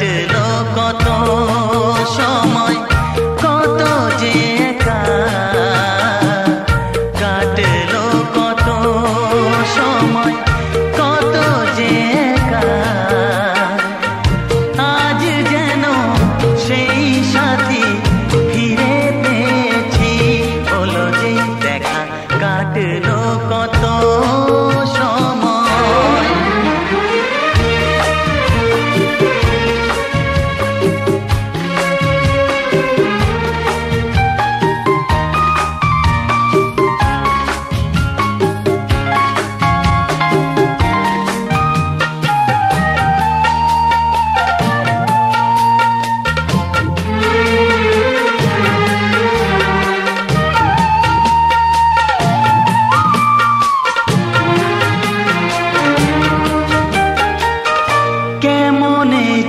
কাটলো কত সময়, কত যে একা, কাটলো কত সময়, কত যে একা। আজ যেন সেই সাথী ফিরে পেয়েছি, হলো যে দেখা, কাটলো কত সময়।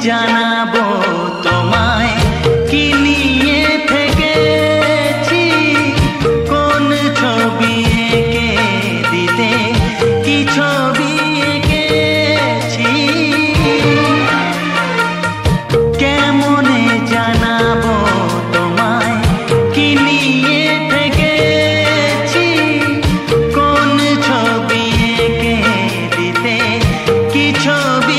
জানাবো তোমায় কি নিয়ে থেকেছি, কোন ছবি এঁকে দিতে, কি ছবি এঁকেছি। কেমনে জানাবো তোমায় কি নিয়ে থেকেছি, কোন ছবি এঁকে দিতে, কি ছবি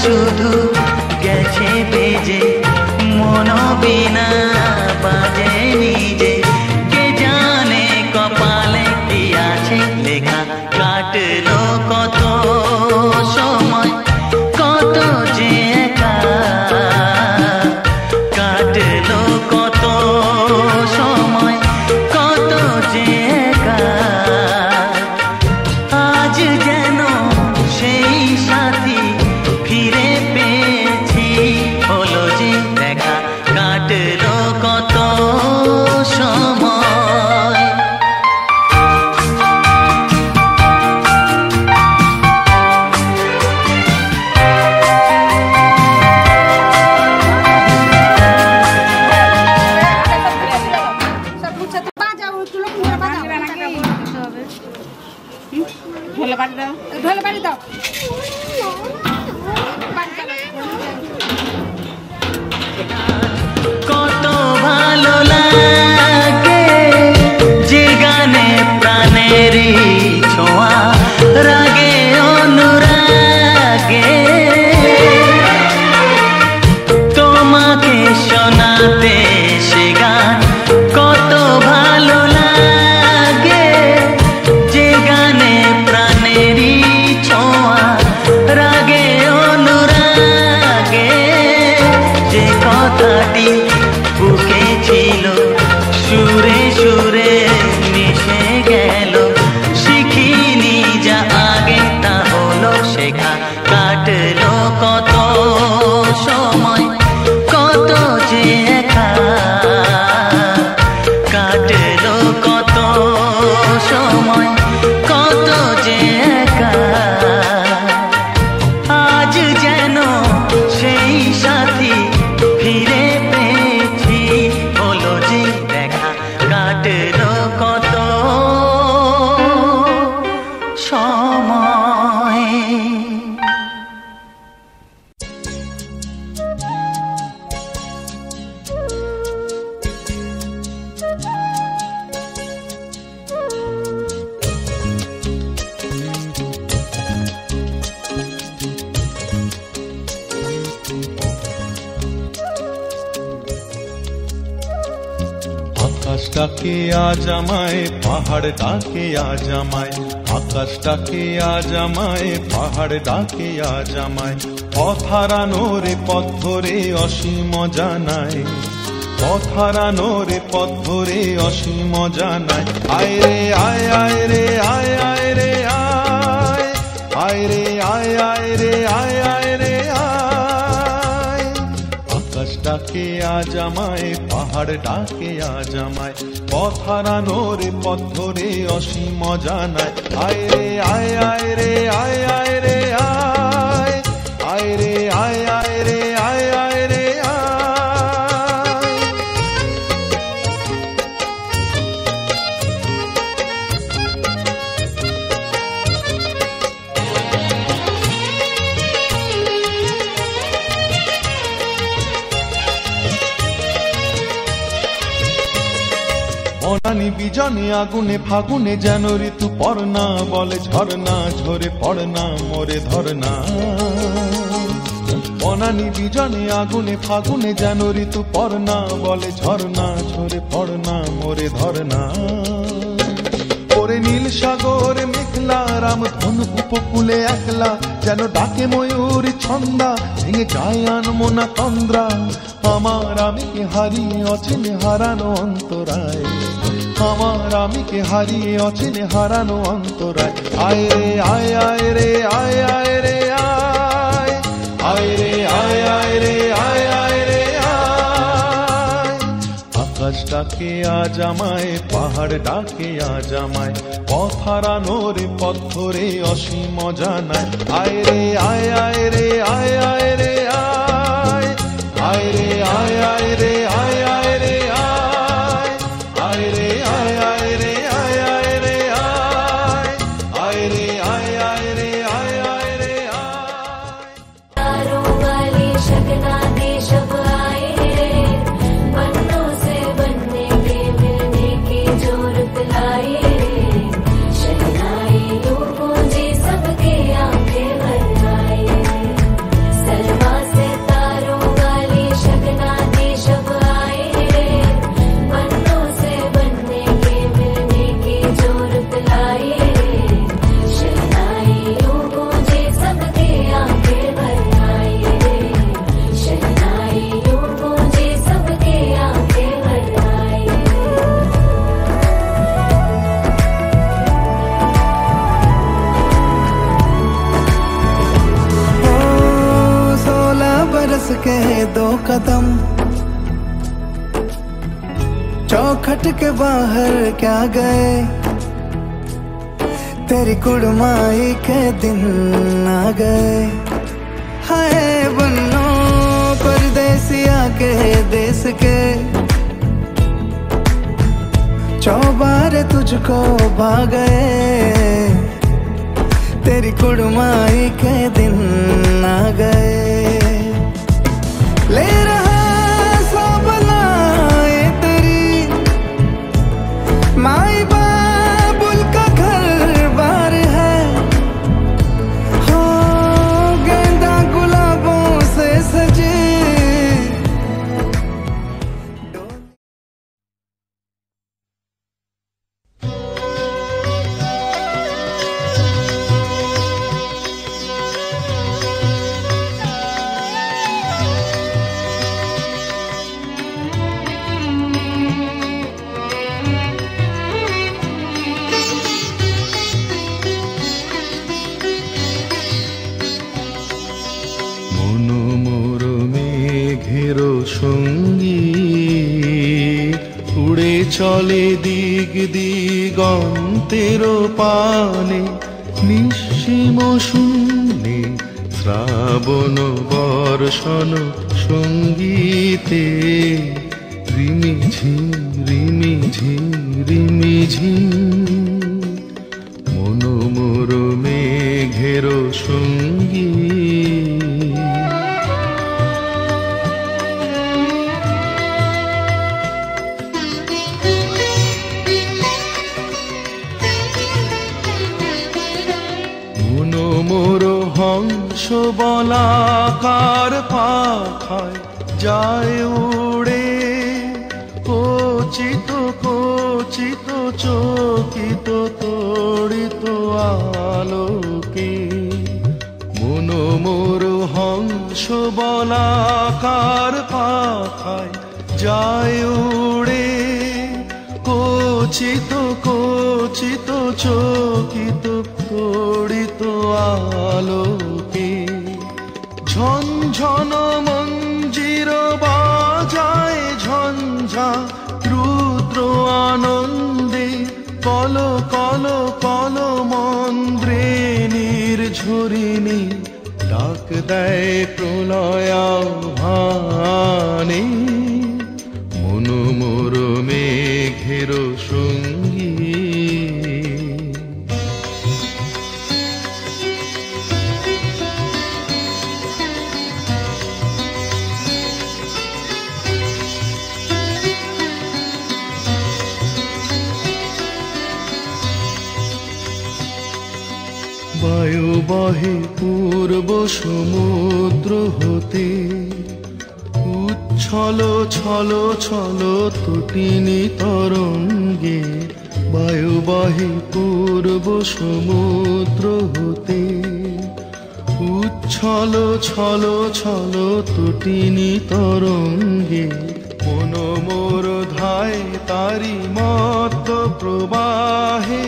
শুধু গেছে বেজে মন বিনা বাজে নিজে, কে জানে কপালে কি আছে লেখা। কাটলো কত সময়, কত যে একা, কাটলো কত সময়, কত যে একা। আজ যেন সেই সাথী ফিরে পেয়েছি, হলো যে দেখা, কাটলো কত সময়। ঢোলে বাড়ি দাও, ঢোলে বাড়ি দাও। কত ভালো লাগে যে গানে প্রাণেরই ছোঁয়া, রাগে অনুরাগে তোমাকে শোনাতে সে গান। কত ভালো লাগে যে গানে প্রাণেরই ছোঁয়া, রাগে অনুরাগে যে কথাটি বুকে ছিল সুরে সুরে মিশে গেল, শিখিনি যা আগে তা হলো শেখা। কাটলো কত সময়, কত যে একা, কাটলো কত সময়, কত যে একা। আজ যেন সেই সাথী ফিরে পেয়েছি, হলো যে দেখা, কাটলো কত সময়। আকাশ ডাকে আজ আমায়, পাহাড় ডাকে আজ আমায়, আকাশ ডাকে আজ আমায়, পাহাড় ডাকে আজ আমায়। পথ হারানো রে পথ ধরে অসীম জানায়, পথ হারানো রে পথ ধরে অসীম জানায়। আয় রে আয়, আয় রে আয়, আয় রে আয়, আয় রে আয়, আয় রে আয়, আয় রে আয়। আকাশ ডাকে আজ আমায়, পাহাড় ডাকে আজ আমায়, পথ হারানো রে পথ ধরে অসীম জানায়। আয় রে আয়, আয় রে আয়, আয় রে আয়, আয় রে আয়, আয় রে আয়, আয় রে আয়। বনানি বিজনে আগুনে ফাগুনে যেন ঋতু পর্ণা বলে ঝরনা ঝরে পড়না মোরে ধরনা। বনানি বিজনে আগুনে ফাগুনে যেন ঋতু পর্ণা বলে ঝরনা ঝরে পড়না মোরে ধরনা। ওরে নীল সাগর মেঘলা রামধনু উপকূলে একলা যেন ডাকে ময়ূর ছন্দা ভেঙে যায় আনমনা তন্দ্রা। আমার আমিকে হারিয়ে অচেনে হারানো অন্তরায়, আমার আমিকে হারিয়ে অচেনে হারানো অন্তরায়। আয় রে আয় আয় রে আয় আয় রে আয় আয় রে আয় আয় রে আয় আয় রে আয়। আকাশ ডাকে আজ আমায়, পাহাড় ডাকে আজ আমায়, পথ হারানোর পথ ধরে অসীম অজানায়। আয় রে আয় আয় রে আয় আয় রে আয় আয় রে আয় আয় রে আয় আয় রে আয় আয় রে আয় আয় রে আয় আয় রে আয় আয় রে আয় আয় রে আয় আয় রে আয়। तारों वाली शगना दे शब आए रे, बनों से बनने के मिलने की जो रुत लाए रे। शहनाई यूं गूंजी सबके आंखें भर आए, सलमा से तारों वाली शगना दे शब आए रे, बनों से बनने के मिलने की जो रुत लाए रे। शहनाई यूं गूंजी सबके आंखें भर आए रे, शहनाई यूं गूंजी सबके आंखें भर आए रे। 16 बरस के 2 कदम चौखट के बाहर क्या गए, तेरी कुड़माई के दिन आ गए। हाय बन्नो परदेसिया के देश के, चौबारे तुझको भा गए, तेरी कुड़माई के दिन आ गए। ले रहा सब लाए तेरी माई बाबुल का घर बार है, हो गेंदा गुलाबों से सजी। সঙ্গী উড়ে চলে দিগ দিগন্তের পানে, নিঃসীম শূন্যে শ্রাবণ বর্ষণ সঙ্গীতে রিমিঝিম রিমিঝিম রিমিঝিম। মনোমোর মেঘের সঙ্গী মোর হংস বলাকার পাখায় যায় উড়ে, কচিত কচিত চকিত তড়িত আলোকে। মন মোর হংস বলাকার পাখায় যায় উড়ে, কচিত কচিত চকিত তড়িত আলোকে। ঝনঝন মঞ্জির বাজায় ঝঞ্ঝা রুদ্র আনন্দে, কল কল কল মন্দ্রে নির্ঝরিণী ডাক দেয় প্রলয়াহ্বানে। মন মোর মেঘের সঙ্গী বহে পূর্ব সমুদ্র হতে, উচ্ছল ছল ছল তটিনী তরঙ্গে। বায়ু বহে পূর্ব সমুদ্র হতে, উচ্ছল ছল ছল তটিনী তরঙ্গে। মন মোর ধায় তারি মত প্রবাহে,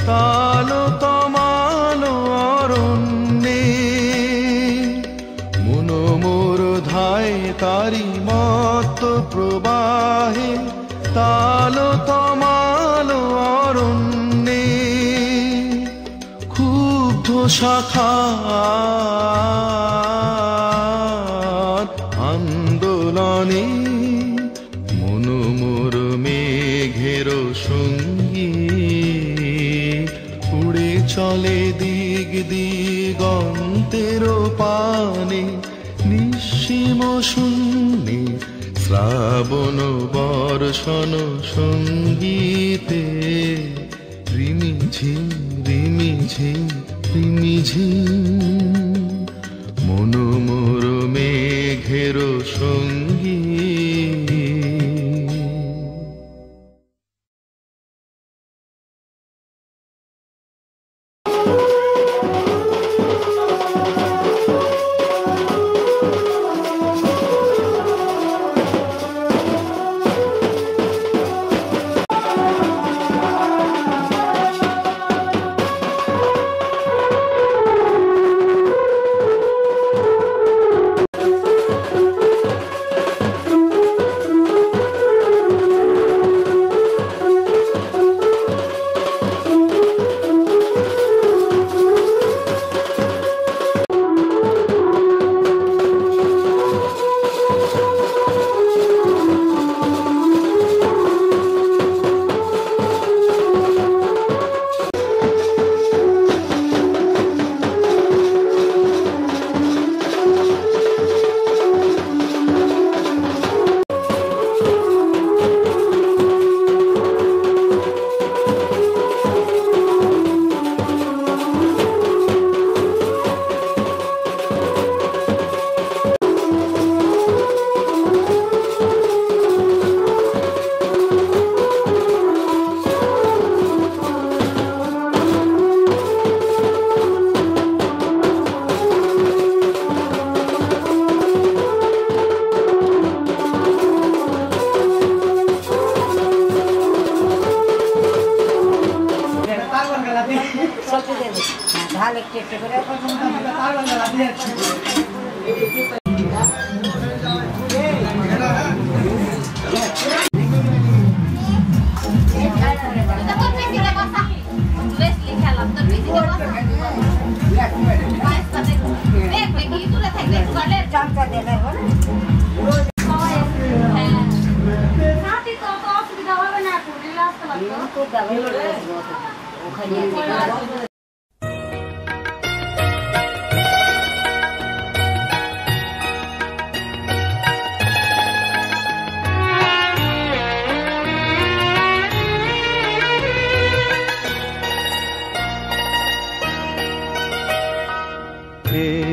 তাল তমাল অরণ্যে। মন মোর ধায় তারি মত প্রবাহে, তাল তমাল অরণ্যে। ক্ষুব্ধ শাখার আন্দোলনে, মন মোর মেঘের সঙ্গী। উড়ে চলে দিগ দিগন্তের পানে, নিঃসীম শূন্যে শ্রাবণ বর্ষণ সঙ্গীতে। রিমিঝিম রিমিঝিম রিমিঝিম, মন মোর মেঘের সঙ্গী।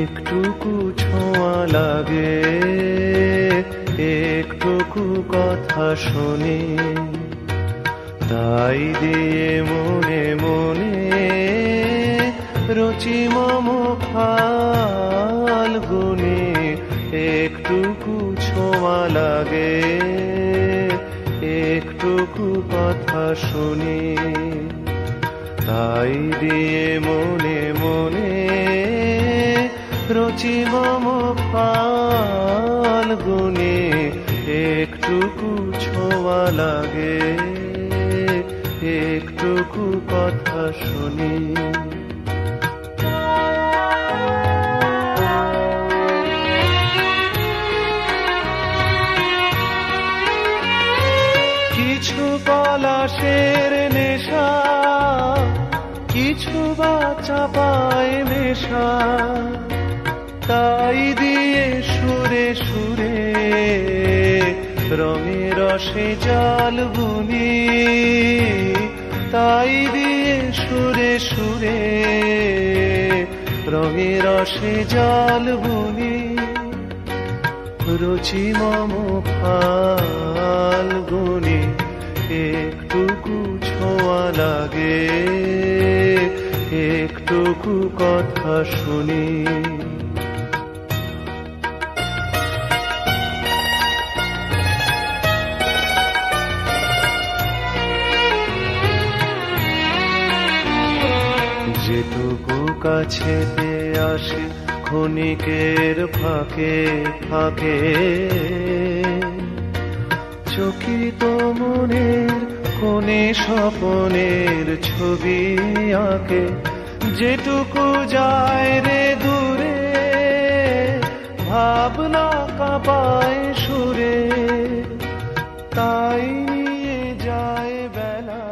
একটুকু ছোঁয়া লাগে, একটুকু কথা শুনি, তাই দিয়ে মনে মনে রচি মম ফাল্গুনি। একটুকু ছোঁয়া লাগে, একটুকু কথা শুনি, তাই দিয়ে মনে মনে রচি মম ফাল্গুনি। একটুকু ছোঁয়া লাগে, একটুকু কথা শুনি। কিছু পলাশের নেশা, কিছু বা চাপায় নেশা, তাই দিয়ে সুরে সুরে রঙে রসে জল বুনি। তাই দিয়ে সুরে সুরে রঙে রসে জল বুনি রুচি মম ফাল্গুনি একটুকু ছোঁয়া লাগে একটুকু কথা শুনি যেটুকু কাছেতে আসে ক্ষণিকের ফাঁকে ফাঁকে চকিত মনের কোণে স্বপনের ছবি আঁকে যেটুকু যায় রে দূরে ভাবনা কাঁপায় সুরে তাই নিয়ে যায় বেলা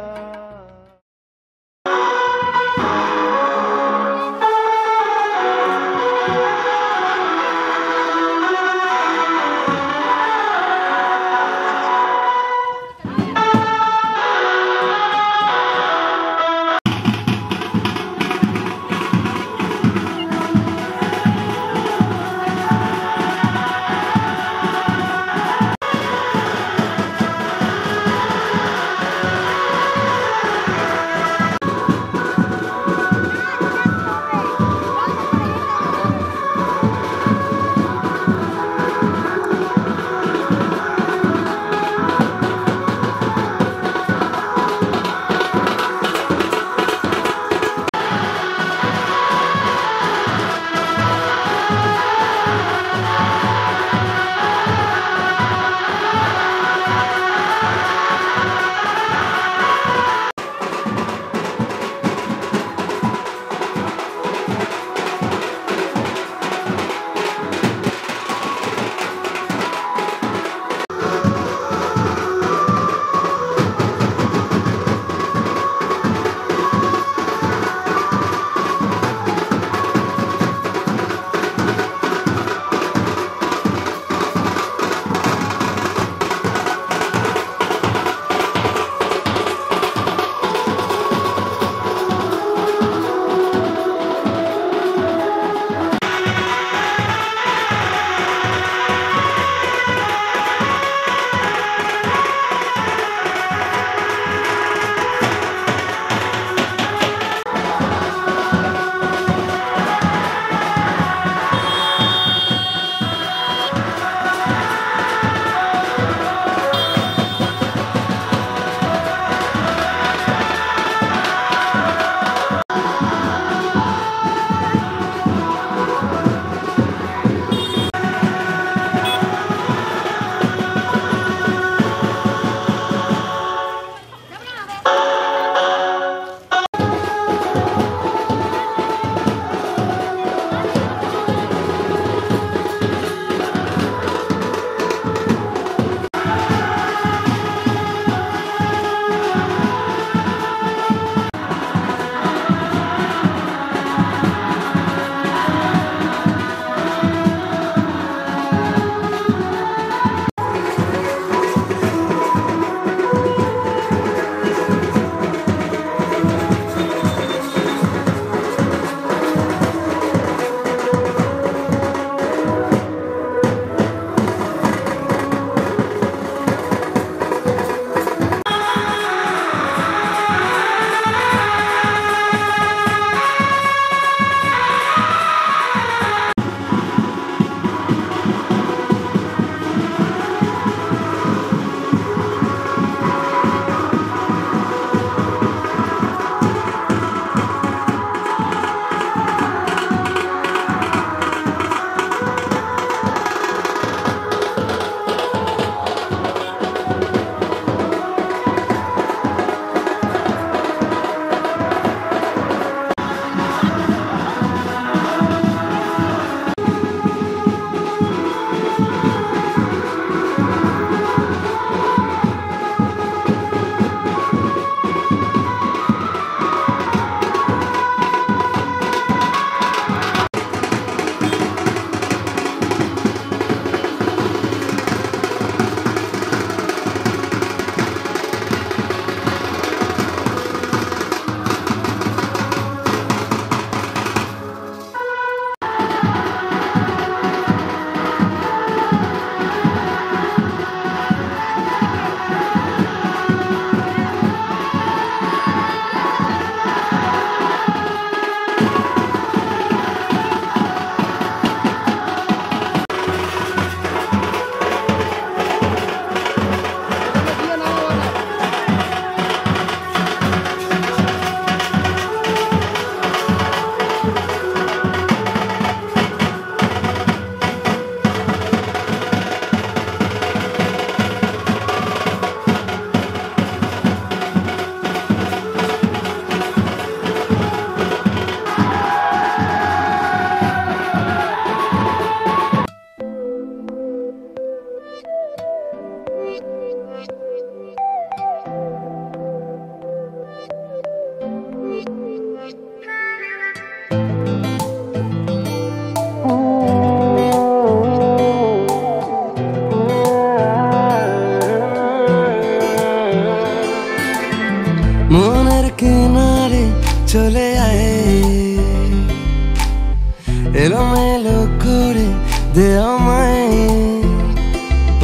করে দে আমায়,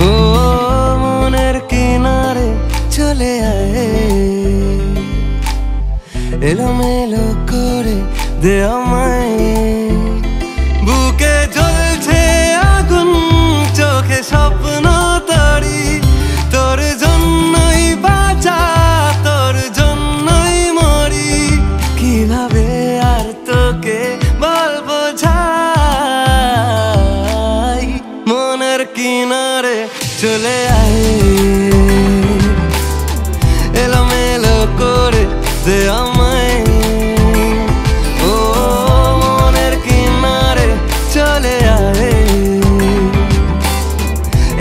ও মনের কিনারে চলে আয়, এলোমেলো করে দে আমায়। বুকে জ্বলছে আগুন, চোখে স্বপ্ন তরি, তোর জন্যই বাঁচা, তোর জন্যই মরি। কিভাবে আর তোকে বলবো যাই, মনের কিনারে চলে আয়, এলোমেলো করে দে আমায়, ও মনের কিনারে চলে আয়,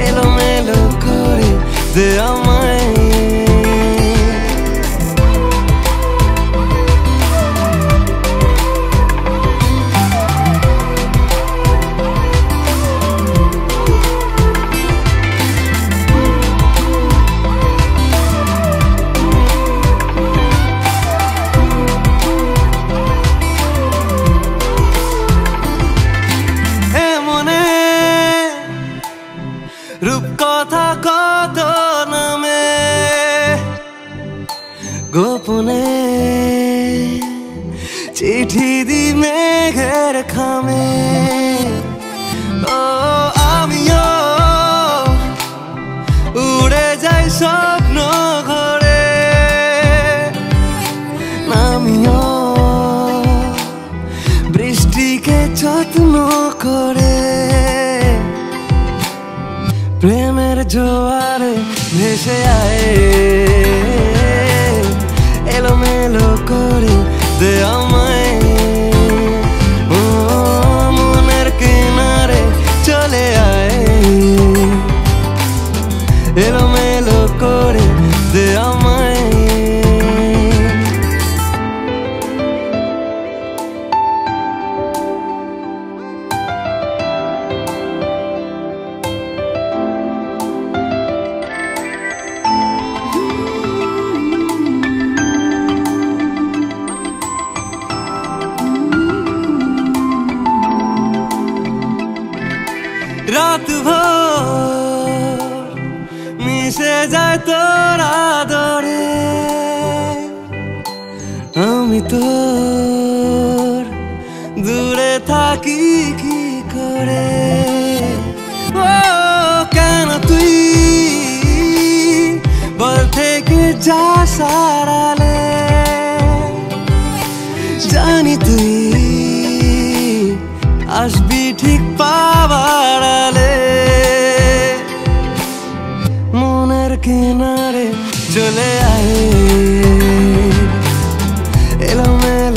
এলোমেলো করে দে আমায়। রূপকথা কত নামে গোপনে চিঠি দি মেঘের খামে, ও আমিও উড়ে যাই স্বপ্ন ঘরে, নামিও বৃষ্টিকে যত্ন করে। প্রেমের জোয়ারে ভেসে আয়, এলোমেলো করে দে আমায়, ও মনের কিনারে চলে আয়, এলোমেলো করে দে আমায়। রাত ভোর মিশে যায় তোর আদরে, আমি তোর দূরে থাকি কি করে, ও কেন তুই বল থেকে যা সারালে, জানি তুই আসবি ঠিক পাবার আলে, মনের কিনারে চলে আয়, এলোমেলো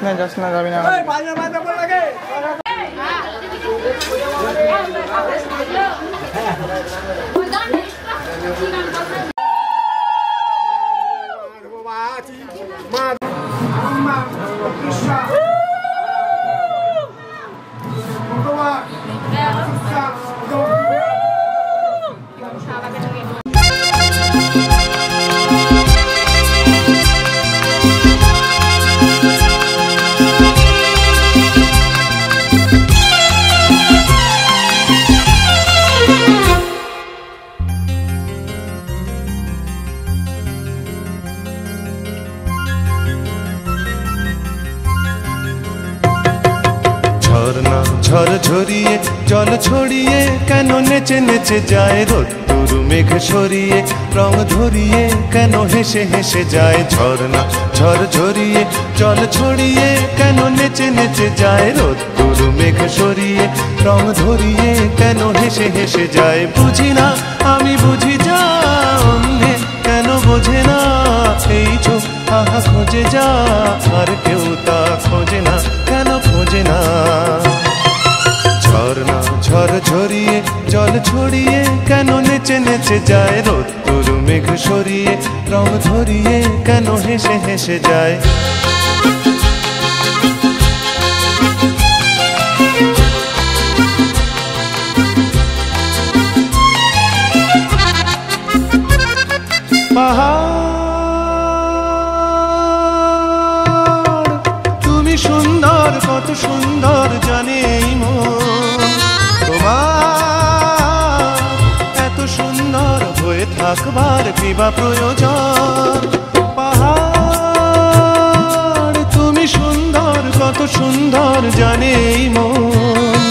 না যাস না যাবি না ঝর্ণা ঝরঝরিয়ে জল ছড়িয়ে কেন নেচে নেচে যায় রোদ্দুর মেঘ সরিয়ে রং ধরিয়ে কেন হেসে হেসে যায় ঝর্ণা ঝরঝরিয়ে জল ছড়িয়ে কেন নেচে নেচে যায় রোদ্দুর মেঘ সরিয়ে রং ধরিয়ে কেন হেসে হেসে যায় বুঝি না আমি বুঝি যা অন্যে কেন বোঝে না এই চোখ আহা খোঁজে যা আর কেউ তা খোঁজে না কেন খোঁজে না ঝর্ণা ঝরঝরিয়ে জল ছড়িয়ে কেন নেচে নেচে যায় রোদ্দুর মেঘ সরিয়ে রং ধরিয়ে কেন হেসে হেসে যায় পাহাড় তুমি সুন্দর কত সুন্দর জানে এই মন তোমার এত সুন্দর হয়ে থাকবার কি বা প্রয়োজন পাহাড় তুমি সুন্দর কত সুন্দর জানে এই মন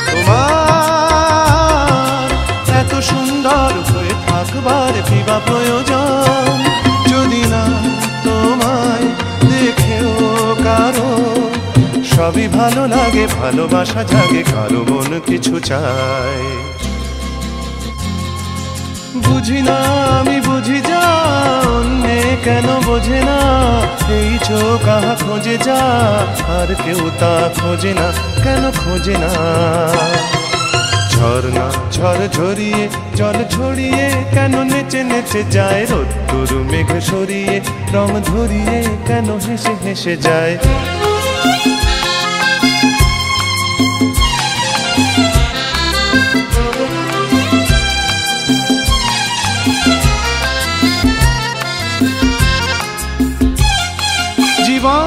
তোমার এত সুন্দর হয়ে থাকবার কি বা প্রয়োজন যদি না তোমায় দেখেও কারো সবই ভালো লাগে ভালোবাসা জাগে কারো মন কিছু চায় বুঝি না আমি বুঝি যা অন্যে কেন বোঝে না এই চোখ আহা খোঁজে যা আর কেউ তা খোঁজে না কেন খোঁজে না ঝর্ণা ঝরঝরিয়ে জল ছড়িয়ে কেন নেচে নেচে যায় রোদ্দুর মেঘ সরিয়ে রং ধরিয়ে কেন হেসে হেসে যায় জীবন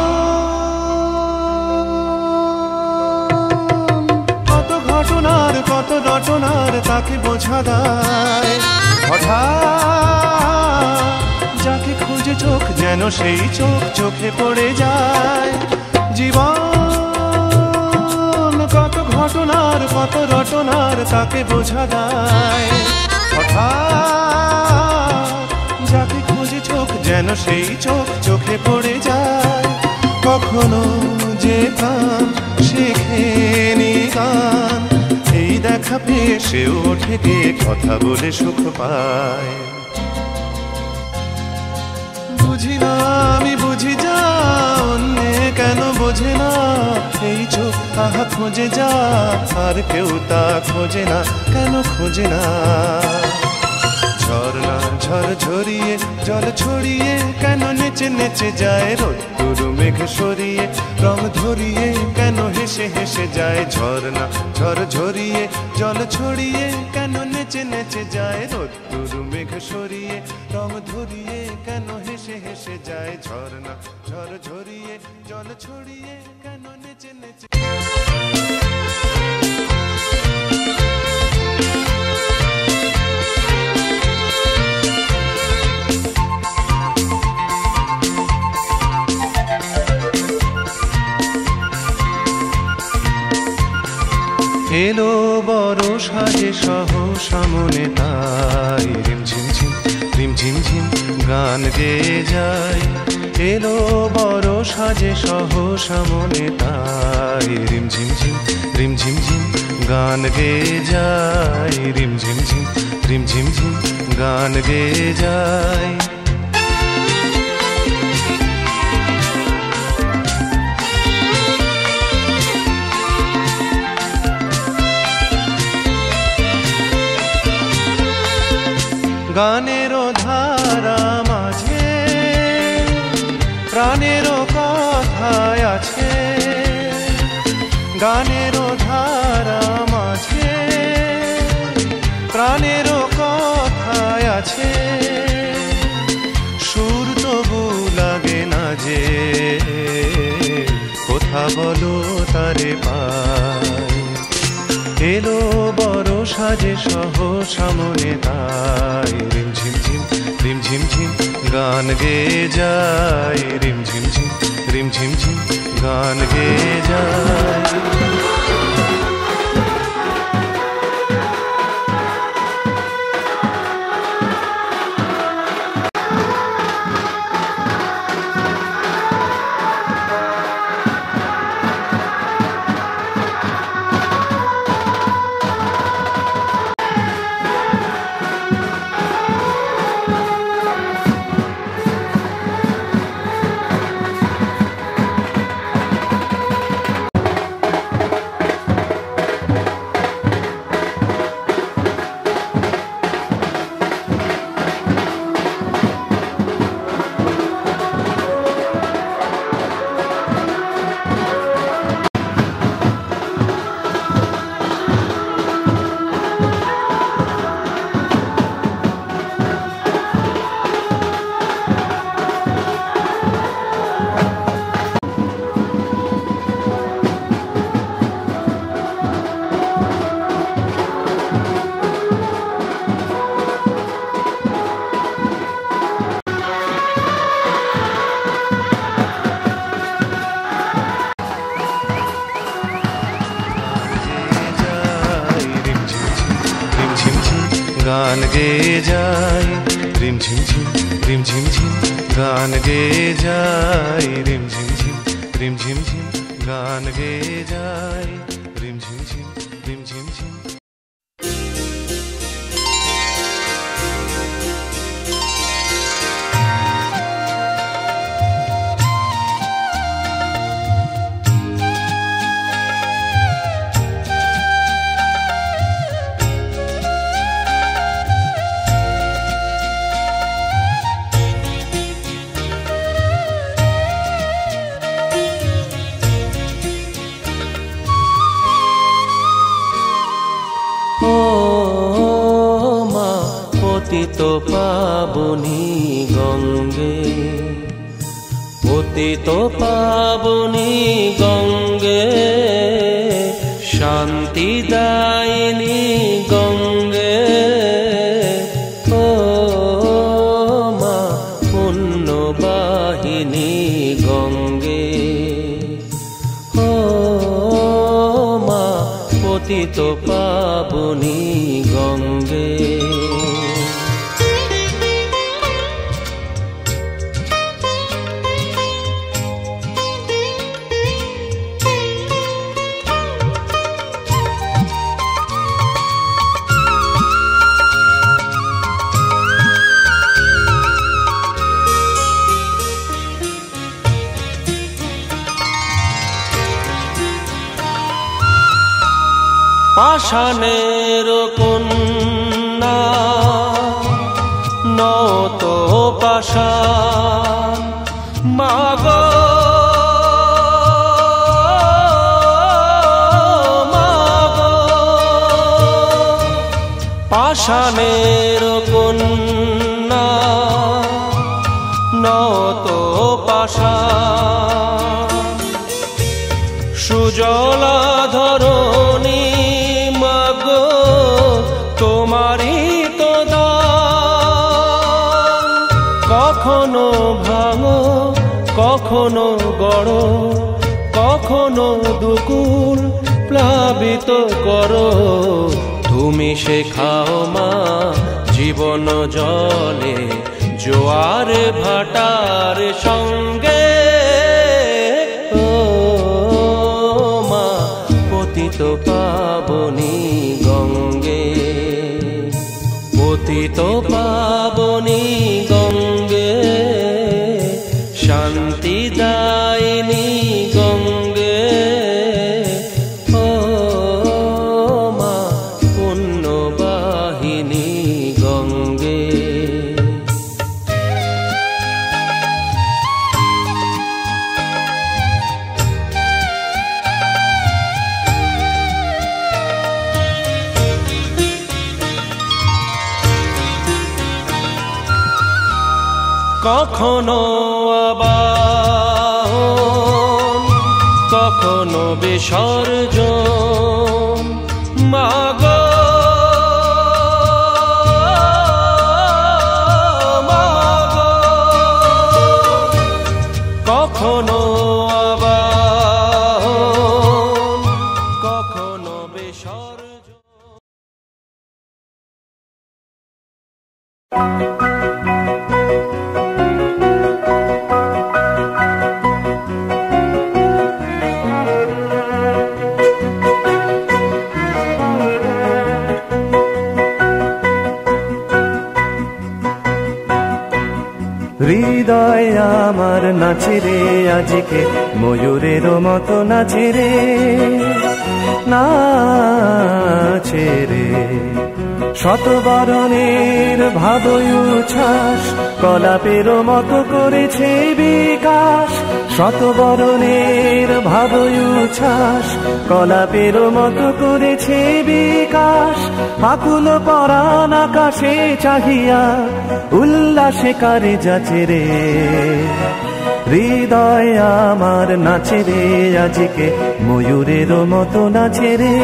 কত ঘটনার কত রটনার তাকে বোঝা দেয় হঠাৎ যাকে খুঁজে চোখ যেন সেই চোখ চোখে পড়ে যায় জীবন কত ঘটনার কত রটনার তাকে বোঝা দেয় হঠাৎ যাকে খুঁজে চোখ যেন সেই চোখ চোখে পড়ে যায় কখনো যে কান শেখেনি গান এই দেখা পেয়ে সেও ওঠে গিয়ে কথা বলে সুখ পায় বুঝি না আমি বুঝি যা অন্যে কেন বোঝে না এই চোখ আহা খোঁজে যা আর কেউ তা খোঁজে না কেন খোঁজে না ঝর্ণা ঝরঝরিয়ে জল ছড়িয়ে কেন নেচে নেচে যায় রোদ্দুর মেঘ সরিয়ে রং ধরিয়ে কেন হেসে হেসে যায় ঝর্ণা ঝরঝরিয়ে জল ছড়িয়ে কেন নেচে নেচে যায় রোদ্দুর মেঘ সরিয়ে রং ধরিয়ে কেন হেসে হেসে যায় ঝর্ণা ঝরঝরিয়ে জল ছড়িয়ে কেন নেচে নেচে এলো বড় সাজে সহসা মনে তাই রিমঝিম ঝিম গান গেয়ে যায় এলো বড় সাজে সহসা মনে তাই রিমঝিম ঝিম গান গেয়ে যায় রিমঝিম ঝিম গান গেয়ে যায় গানেরও ধারা মাঝে প্রাণেরও কথায় আছে, গানেরও ধারা মাঝে প্রাণেরও কথায় আছে, সুর তবু লাগে না যে কথা বলো তারে পায়। এলো বড় সাজে সহ সামনে তাই রিমঝিম ঝিম রিমঝিম ঝিম গান গেয়ে যায়, রিমঝিম ঝিম রিমঝিম ঝিম গান গেয়ে যায়। গান গেয়ে যায় রিমঝিম ঝিম রিমঝিম ঝিম গান গেয়ে যায় রিমঝিম ঝিম রিমঝিম ঝিম গান গেয়ে যায় রিমঝিম ঝিম রিমঝিম ঝিম। পতিত পাবনী গঙ্গে, পতিত পাবনী গঙ্গে, শান্তি দায়িনী গঙ্গে, ও মা পুণ্যবাহিনী গঙ্গে, ও মা পতিত পাবনী গঙ্গে। পাষাণের কন্যা নত পাষাণ মাগো, মাগো পাষাণের কন্যা নত পাষাণ, সুজলা ধরণী মাগো তোমারই তো দান, কখনো ভাঙো কখনো গড়ো, কখনো দুকুল প্লাবিত করো, তুমি শেখাও মা জীবন জলে জোয়ার ভাটার সঙ্গে, ও মা পতিত পাবনী গঙ্গে, পতিত পাবনী গঙ্গে, শান্তি দায়িনী গঙ্গে, ও মা পুণ্যবাহিনী গঙ্গে। কখনো আবাহন, কখনো বিসর্জন। মাগো কখনো আবাহন, কখনো বিসর্জন। হৃদয় আমার নাচে রে আজকে ময়ূরের মতো নাচে রে, নাচে রে। শতবরণের ভাবই উচ্ছ্বাস কলাপের মতো করেছে বিকাশ। শতবরণের ভাবই উচ্ছ্বাস কলাপের মতো করেছে বিকাশ। আকুল পরাণ আকাশে চাহিয়া উল্লাসে কারে যাচে রে। হৃদয় আমার নাচে রে আজকে ময়ূরের মতো নাচে রে,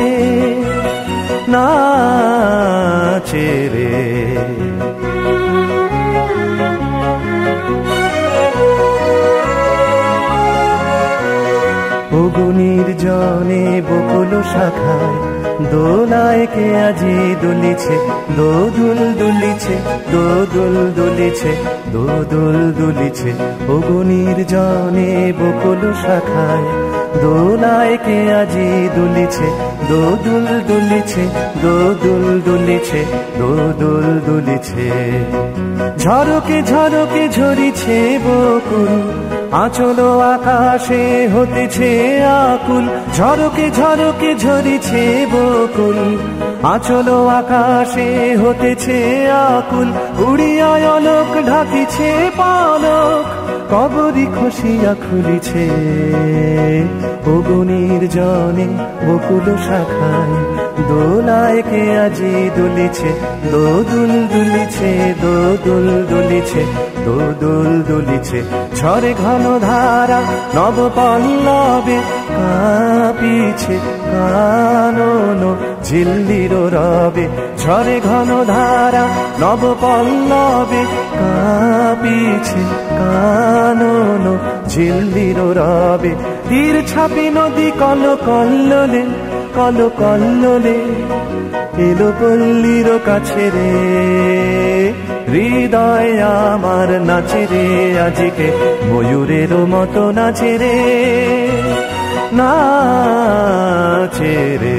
নাচে রে। অগুনির জনে বকুল শাখায় দোলায় কে আজি দুলিছে, দোদুল দুলিছে, দোদুল দুলিছে, দোদুল দুলিছে। অগুনির জনে বকুল শাখায় দোলায় কে আজি দুলিছে, দোদুল দুলিছে, দোদুল দুলিছে, দোদুল দুলিছে। ঝরকে ঝরকে ঝরিছে বকুল আঁচল আকাশে হতেছে আকুল। ঝরকে ঝরকে ঝরিছে বকুল আঁচল আকাশে হতেছে আকুল। উড়িয়া অলোক ঢাকিছে পালক কবরি খসিয়া খুলিছে। অগুনির জনে বকুল শাখায় দোলায় কে আজি দুলিছে, দোদুল দুলিছে, দোদুল দুলিছে, দোদুল দুলিছে। ঝরে ঘন ধারা নব পল্লবে কাঁপিছে কানন ঝিল্লির রবে। ঝরে ঘন ধারা নব পল্লবে কাঁপিছে কানন ঝিল্লির রবে। তীর ছাপি নদী কল কল্লোলে, কল কল্লোলে এলো পল্লীর কাছে রে। হৃদয় আমার নাচে রে আজকে ময়ূরের মতো নাচে রে, নাচে রে।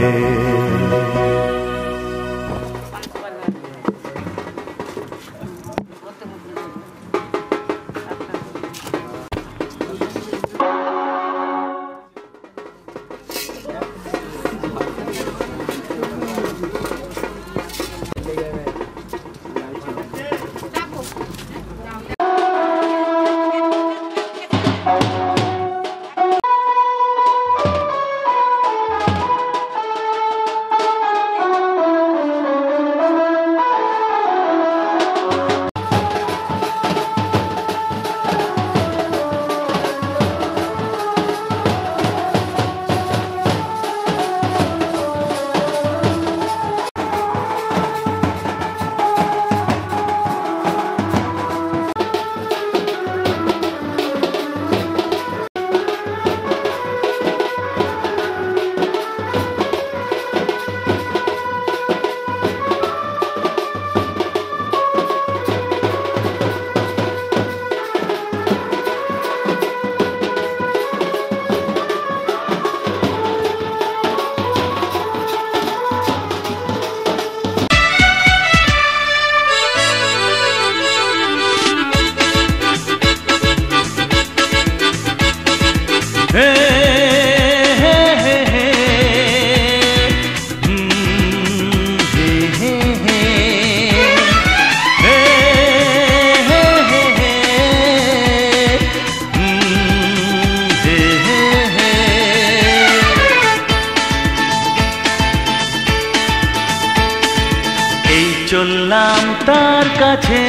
চললাম তার কাছে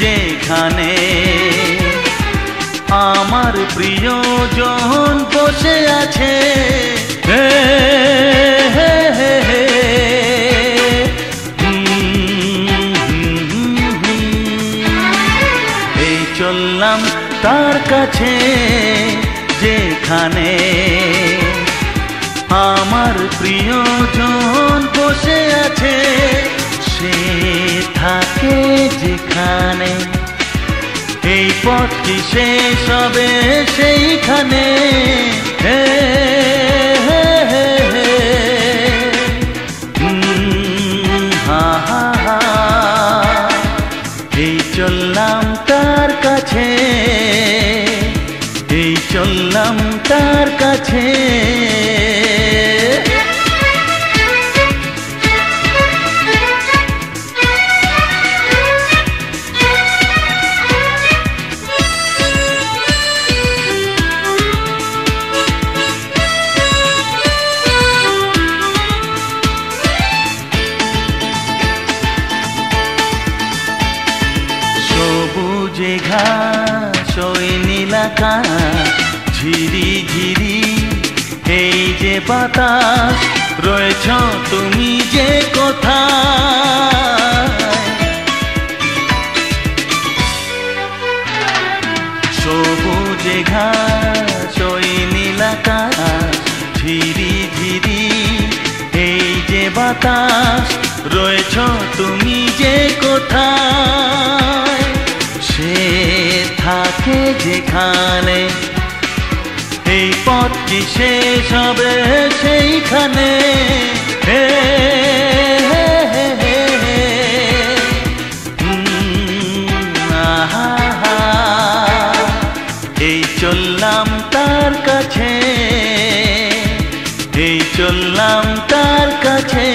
যেখানে আমার প্রিয়জন বসে আছে। হে হে হে হে এই চললাম তার কাছে, যেখানে আমার প্রিয়জন বসে আছে। সে থাকে যেখানে, এই পথটি শেষ হবে সেইখানে। হে হে হে হে হা হা হা এই চললাম তার কাছে, এই চললাম তার কাছে। সবুজে ঘাস ওই নীল আকাশ, ঝিরি ঝিরি এই যে বাতাস, রয়েছ তুমি যে কোথায়। সবুজে ঘাস ওই নীল আকাশ, ঝিরি ঝিরি এই যে বাতাস, রয়েছ তুমি যে কোথায়। সে থাকে যেখানে, এই পথটি শেষ হবে সেইখানে। হে হে হে হে হে আহা হা এই চললাম তার কাছে, এই চললাম তার কাছে।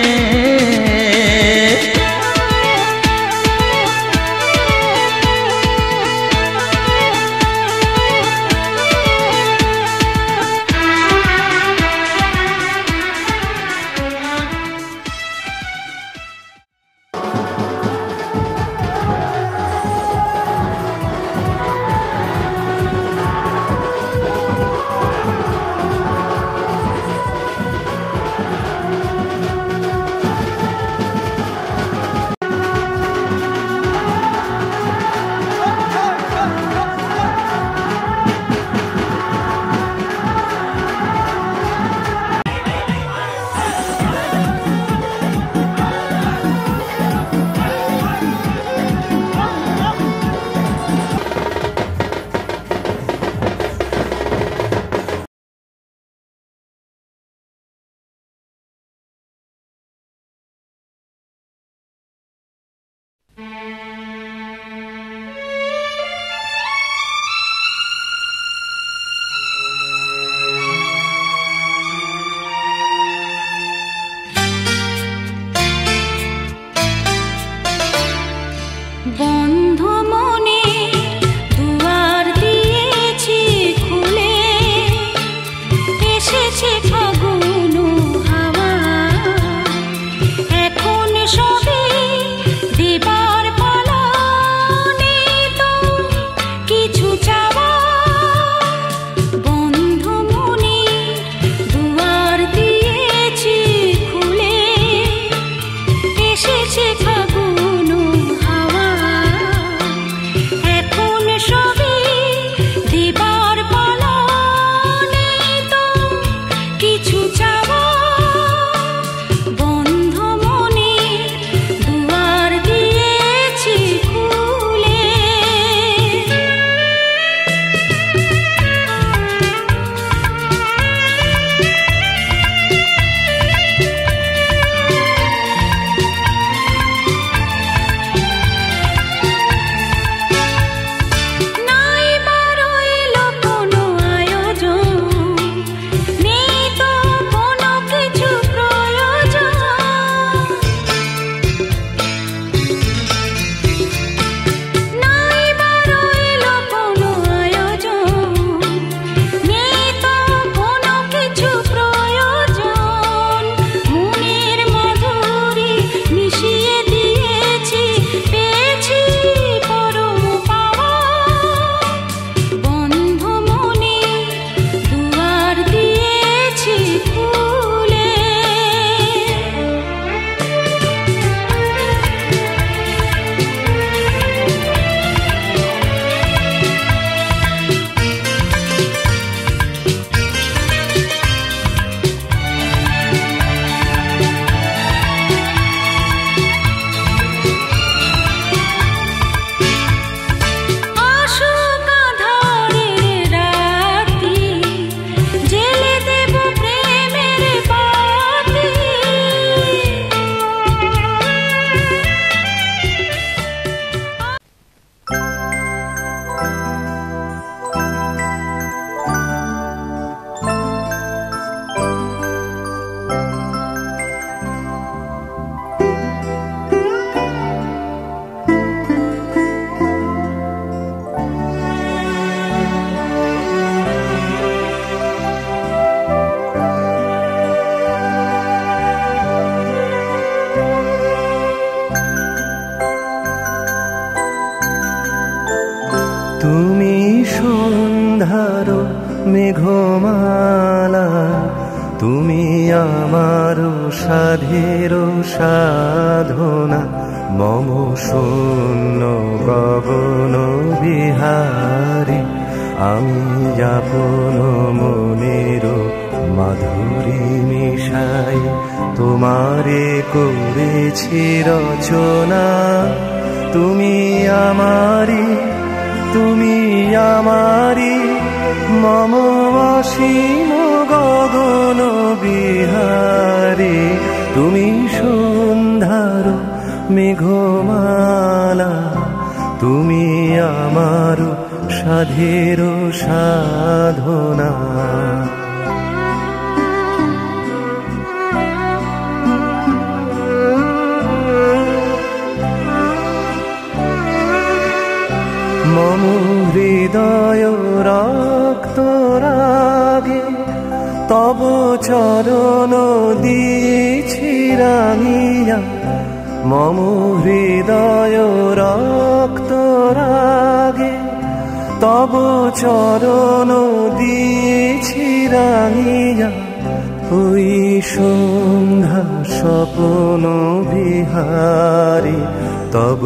মেঘমালা তুমি আমার সাধের সাধনা মম শূন্য গগন বিহারী আমি যাপন মনের মাধুরী মিশাই তোমারে করেছি রচনা তুমি আমারি মম অসীম গগন বিহারী তুমি সন্ধ্যার মেঘমালা তুমি আমার সাধের সাধনা মম হৃদয় রক্ত রাগে তব চরণ দিয়েছি রাঙিয়া মম হৃদয় রক্ত রাগে তব চরণ দিয়েছি রাঙিয়া ওই সন্ধ্যা স্বপ্ন বিহারী তব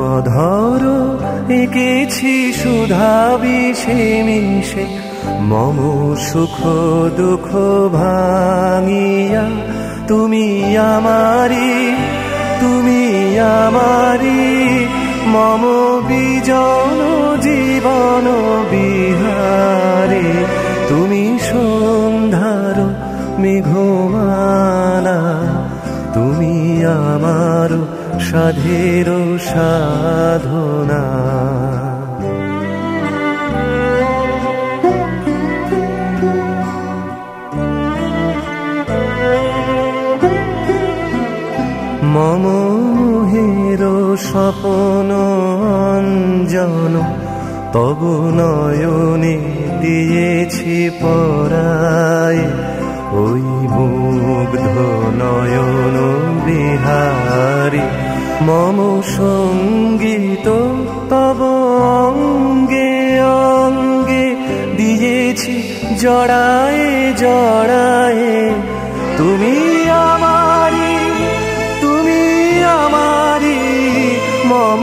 অধর এঁকেছি সুধা বিষে মিশে মম সুখ দুঃখ ভাঙিয়া তুমি আমারি মম বিজন জীবন বিহারী তুমি সন্ধ্যার মেঘমালা তুমি আমার সাধের সাধনা মম মোহের স্বপ্ন অঞ্জন তব নয়নে দিয়েছি পরায় ওই মুগ্ধ নয়ন বিহারী মম সঙ্গীত তব অঙ্গে অঙ্গে দিয়েছি জড়ায়ে জড়ায়ে তুমি আমারি মম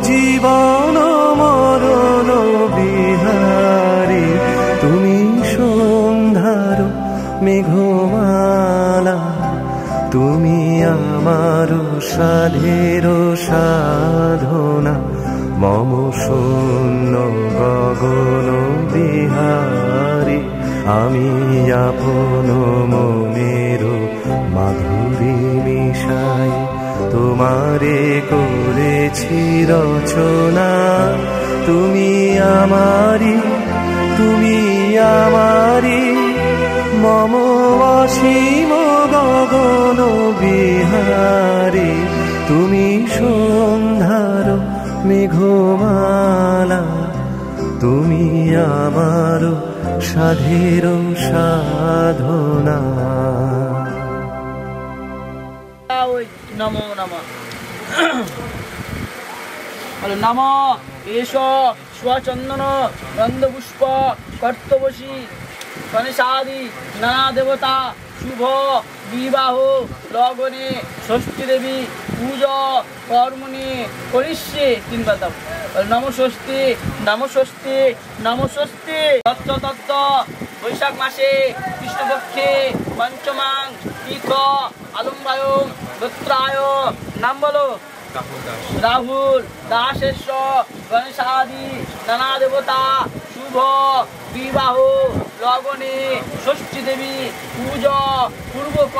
জীবন মরণ বিহারী তুমি সন্ধ্যার মেঘমালা তুমি আমার সাধের সাধনা মম শূন্য গগন বিহারী আমি আপন মনের মাধুরী মিশাই তোমারে করেছি রচনা তুমি আমারি মম অসীম গগন বিহারী তুমি সন্ধ্যার মেঘমালা তুমি আমার সাধের সাধনা নমো নমঃ বলো নম এষ স্বচন্দন গন্ধপুষ্প কর্তবশী গণেশাদি নানা দেবতা শুভ বিবাহ লগনে ষষ্ঠী দেবী পূজা কর্মণি করিষ্যে তিন কথা নম ষষ্ঠী তত্ত্ব তত্ত্ব বৈশাখ মাসে কৃষ্ণপক্ষে পঞ্চমাং তীর্থ আলম্বায়ম দত্রায় নাম বলো রাহুল দাসেশ্বর গণেশাদি নানা দেবতা শুভ বিবাহ লগনে ষষ্ঠী দেবী পূজা পূর্বক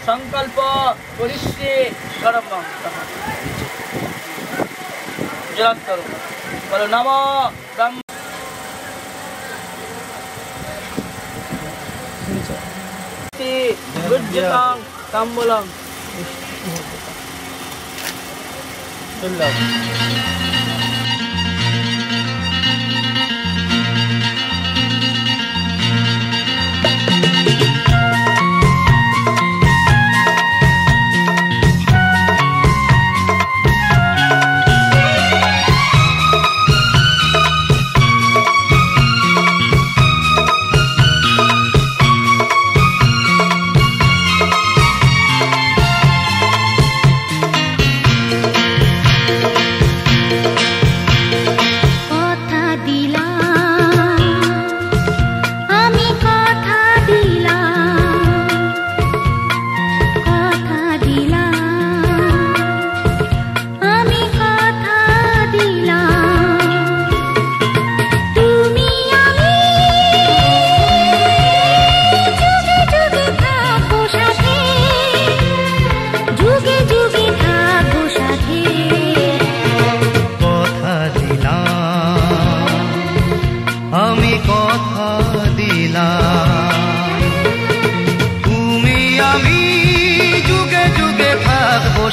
সংকল্প করিষ্যে করম জপ করো বলো নম ব্রহ্ম গুজ্জতাং তাম্বুলং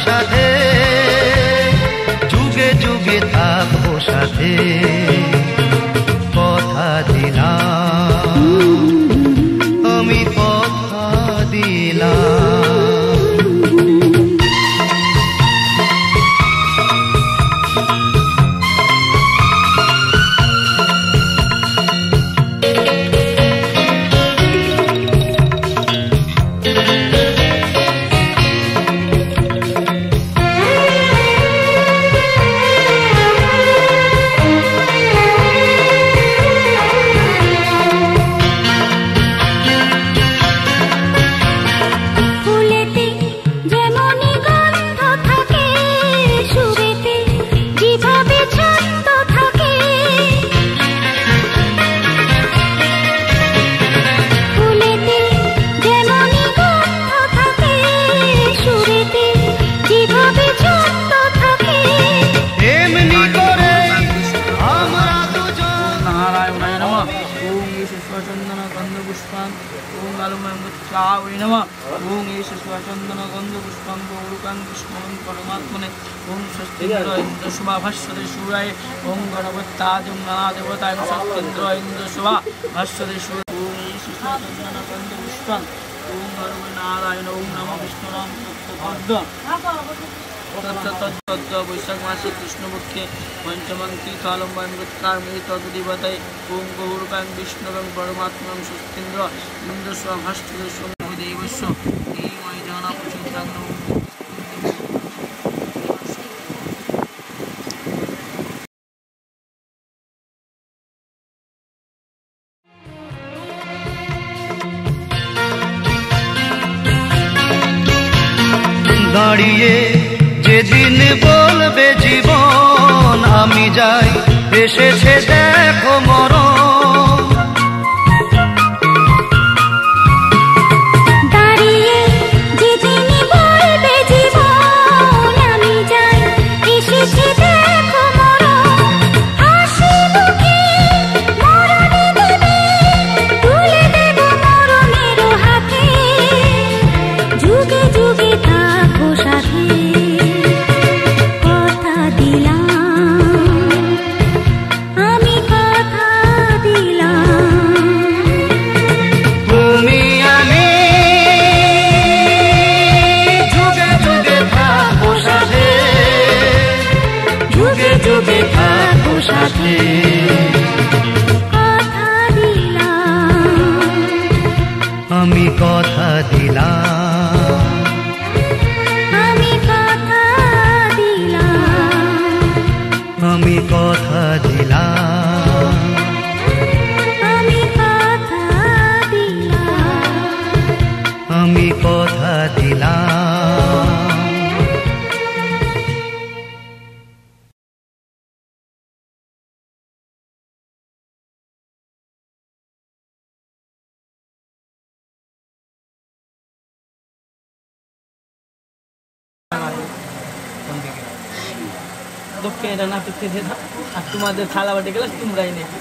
সাথে, যুগে যুগে থাকবো সাথে, কথা দিলাম, আমি কথা দিলাম। भाष्यते सूराय ओम गणपत्यादि नाना देवताय सत्येन्द्र इंद्र शोभा भाष्यते सूर्य ओम ईश्वरचंदन कंद पुष्पं ओम गरुड़ नारायण ओम नमः विष्णुराम तत्त वैशाख मासे कृष्णपक्षे पंचमंती कालम्बान गुत्कार तदिवतय ओम गौरकां विष्णुरं परमात्मं सत्येन्द्र इंद्र शोभा भाष्यते सूर्य देवस्य धीमहि जाना प्रचोदयात् দাঁড়িয়ে যেদিন বলবে জীবন আমি যাই এসেছে দেখো মরণ দাঁড়িয়ে যেদিন বলবে জীবন আমি যাই এসেছে দেখো মরণ হাসি মুখে মরণে দেবে তুলে দেব মরণের হাতে যুগে যুগে থাকো সাথে কথা দিলাম আমি কথা দিলাম তুমি আমি যুগে যুগে থাকবো সাথে যুগে যুগে থাকবো সাথে কথা দিলাম আমি কথা দিলাম আমি কথা দিলাম আমি কথা দিলাম আমি কথা দিলাম আমি কথা দিলাম দক্ষিণে ডানা পিছিয়ে দাও আর তোমাদের থালা বাটি গেলে তোমরাই নেবে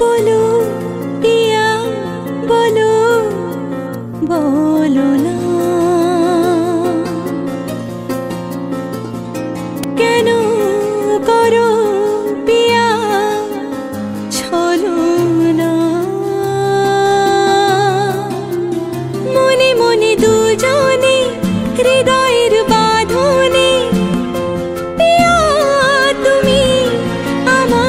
বলো পিয়া বলো বলো না কেন করো পিয়া ছলো না মনে মনে দুজনে হৃদয়ের বাঁধনে পিয়া তুমি আমার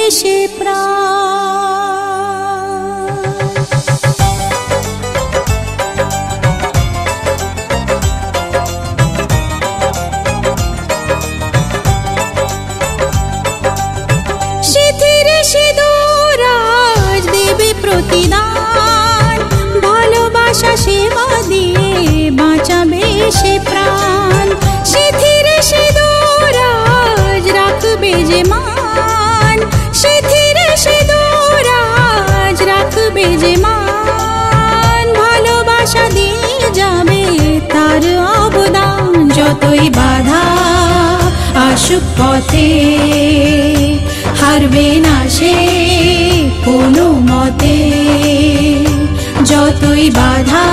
বেশে প্রাণ। সিথির সিঁদুর আজ দেবে প্রতিদান, ভালোবাসা সেবা দিয়ে বাঁচাবে সে প্রাণ। সিথির সিঁদুর আজ রাখবে যে মান, সিথির সিঁদুর আজ রাখবে যে মান, ভালোবাসা দিয়ে যাবে তার অবদান। যতই বাধা আসুক পথে হারবে না সে কোনো মতে, যতই বাধা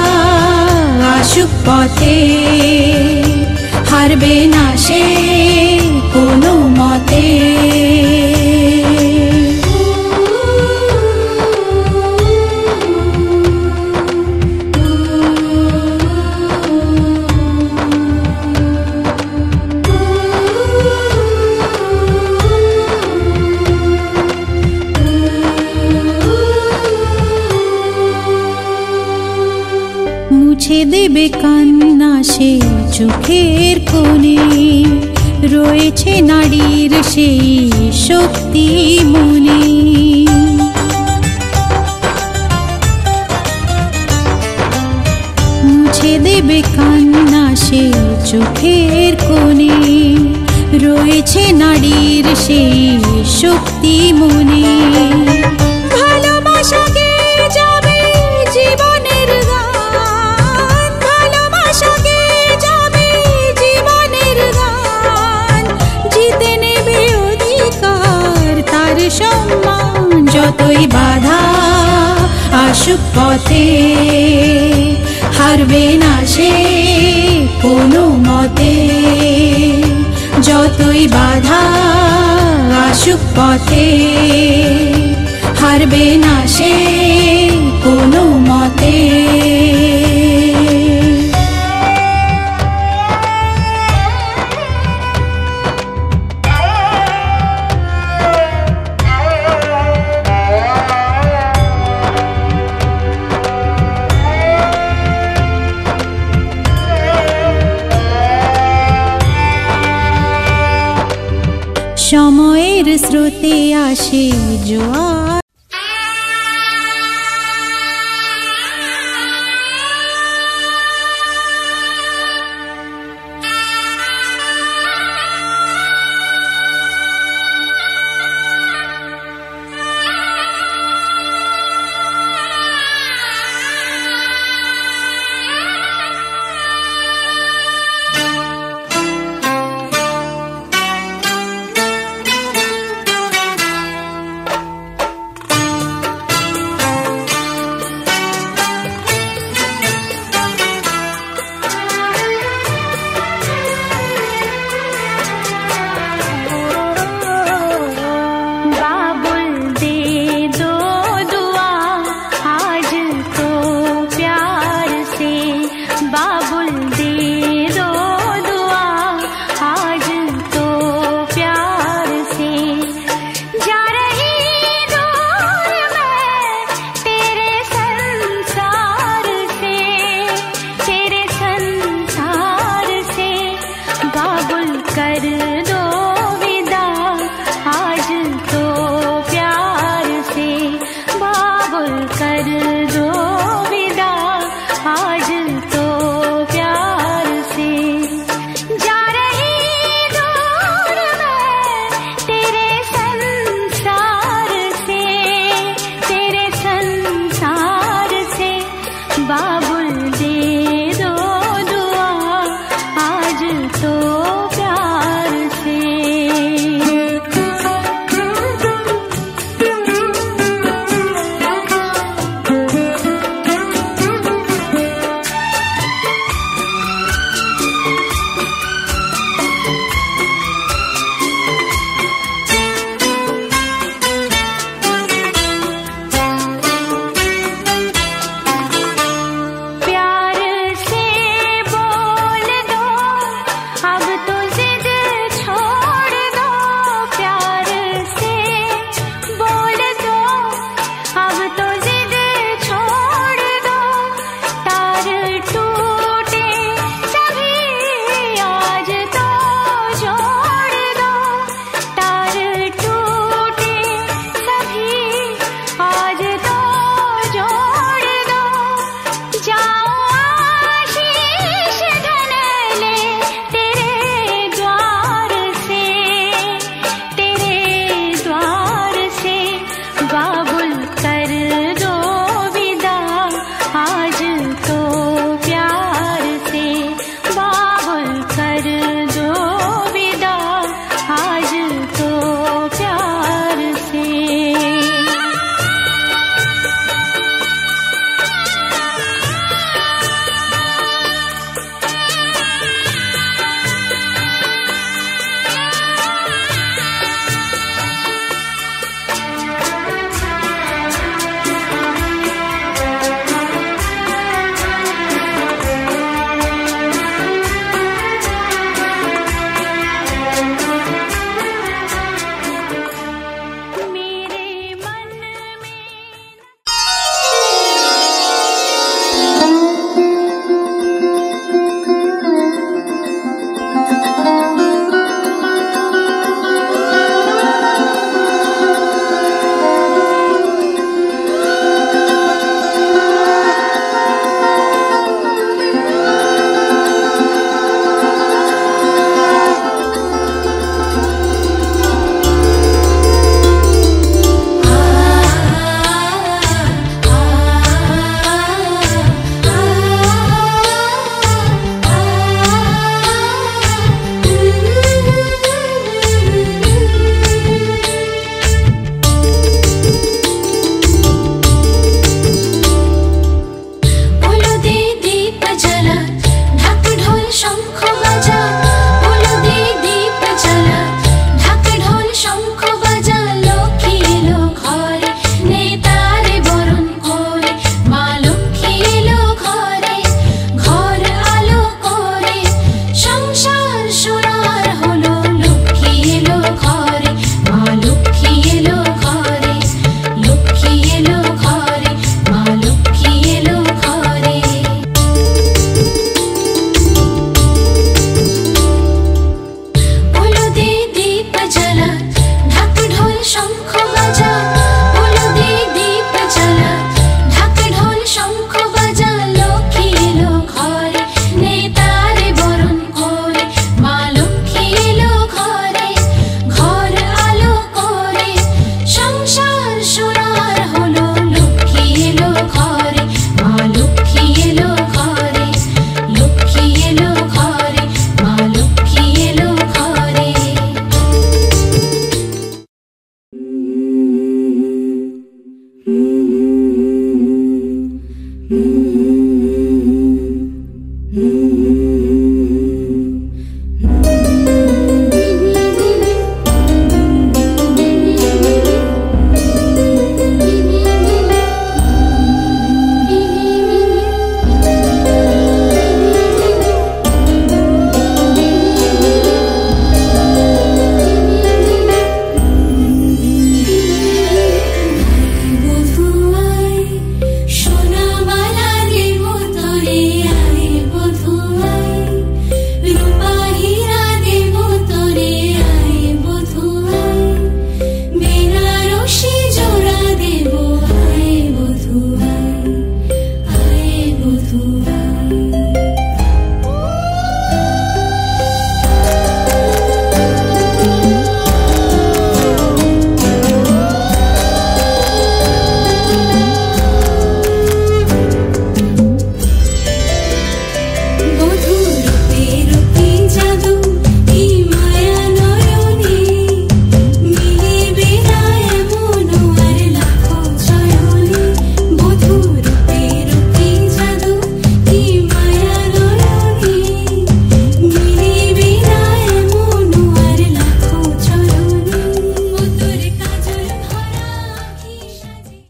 আসুক পথে হারবে না সে কোনো মতে। মুছে দেবে কান্না সে চোখের কোণে, রয়েছে নারীর সেই শক্তি মনে। মুছে দেবে কান্না সে চোখের কোণে, রয়েছে নারীর সেই শক্তি মনে। ভালোবাসাকে যাবে জীবনের গান, ভালোবাসাকে যাবে জীবনের গান, জিতে নেবে অধিকার তার সম্মান। যতই বাধা আসুক পথে হারবে না সে কোনো মতে, যতই বাধা আসুক পথে হারবে না সে কোনো মতে। সময়ের স্রোতে আসে জোয়ার, कर